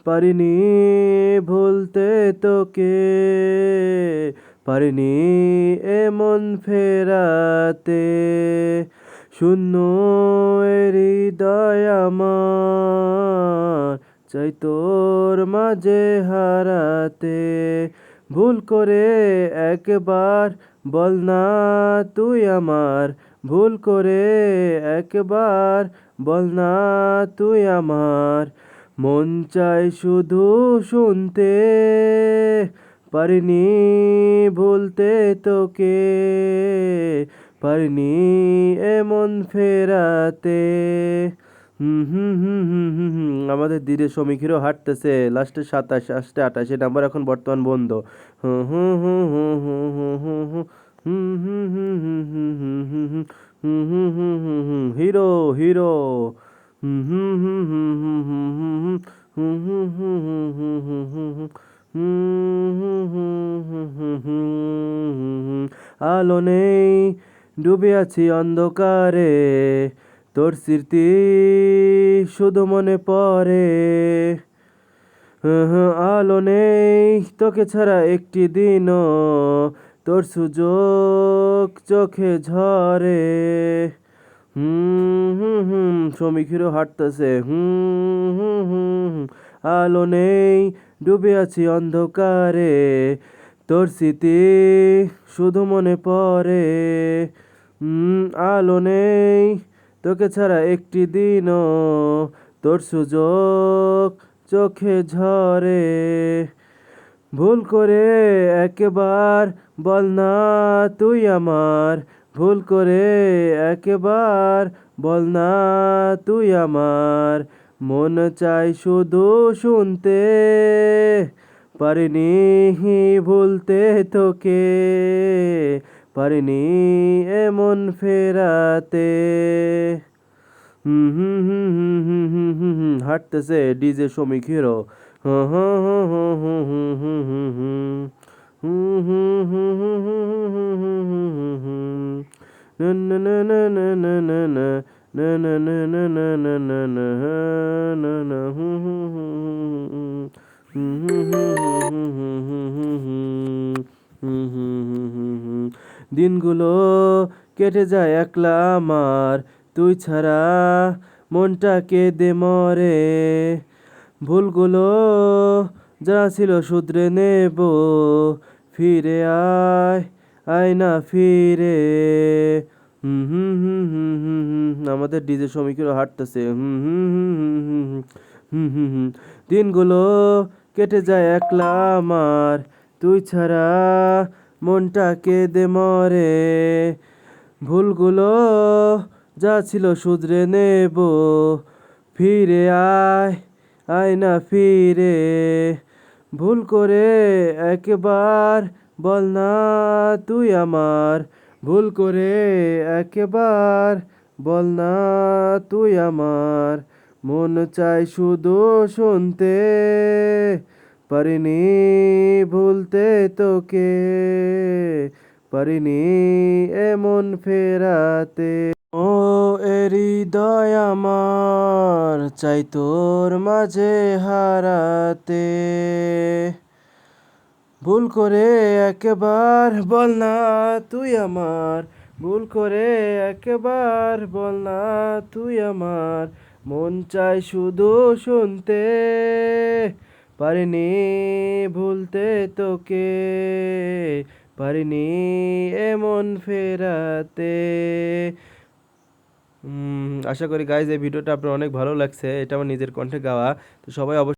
পারিনি ভুলতে তোকে, পারিনি এমন ফেরাতে, শূন্য এ হৃদয় আমার, চাই তোর মাঝে হারাতে। ভুল করে একবার বল না তুই আমার, ভুল করে একবার বল না তুই আমার, মন চাই শুধু শুনতে, পারিনি ভুলতে তোকে, পারিনি এমন ফেরাতে। আমাদের দিদি সমীক্ষিরও হাঁটতেছে লাস্টে 27, লাস্টে 28 নাম্বার এখন বর্তমান বন্ধ। Hero hero. আলো নেই, ডুবে আছি অন্ধকারে, তোর স্মৃতি শুধু মনে পড়ে। আলো নেই তোকে ছাড়া একটি দিনও, তোর সুযোগ চোখে ঝরে। সমীক্ষিরও হাঁটতেছে। আলো নেই, ডুবে আছি অন্ধকারে, তোর স্মৃতি শুধু মনে পড়ে। আলো নেই তোকে ছাড়া একটি দিনও, তোর সুযোগ চোখে ঝরে। ভুল করে একবার বল না তুই আমার, ভুল করে একবার বল না তুই আমার, মন চাই শুধু শুনতে, পারিনি ভুলতে তোকে, পারিনি এমন ফেরাতে। হাঁটতেছে ডিজে শ্রমিক হিরো। দিনগুলো কেটে যায় একলা আমার, তুই ছাড়া মনটা কেঁদে মরে। ভুলগুলো যা ছিল শুধরে নেব, ফিরে আয়, আয় না ফিরে। আমাদের ডিজে শ্রমিকেরও হাঁটতেছে। দিনগুলো কেটে যায় একলা আমার, তুই ছাড়া মনটা কেঁদে মরে। ভুলগুলো যা ছিল শুধরে নেব, ফিরে আয়, আয় না ফিরে। ভুল করে একবার বল না তুই আমার, ভুল করে একবার বল না তুই আমার, মন চাই শুধু শুনতে, পারিনি ভুলতে তোকে, পারিনি এমন ফেরাতে। ও এ হৃদয় আমার, চাই তোর মাঝে হারাতে। ভুল করে একবার বল না তুই আমার, ভুল করে একবার বল না তুই আমার, মন চাই শুধু শুনতে, পারিনি ভুলতে তোকে, পারিনি এমন ফেরাতে। আশা করি গাইজ এই ভিডিওটা আপনার অনেক ভালো লাগছে। এটা আমার নিজের কণ্ঠে গাওয়া। তো সবাই অবশ্যই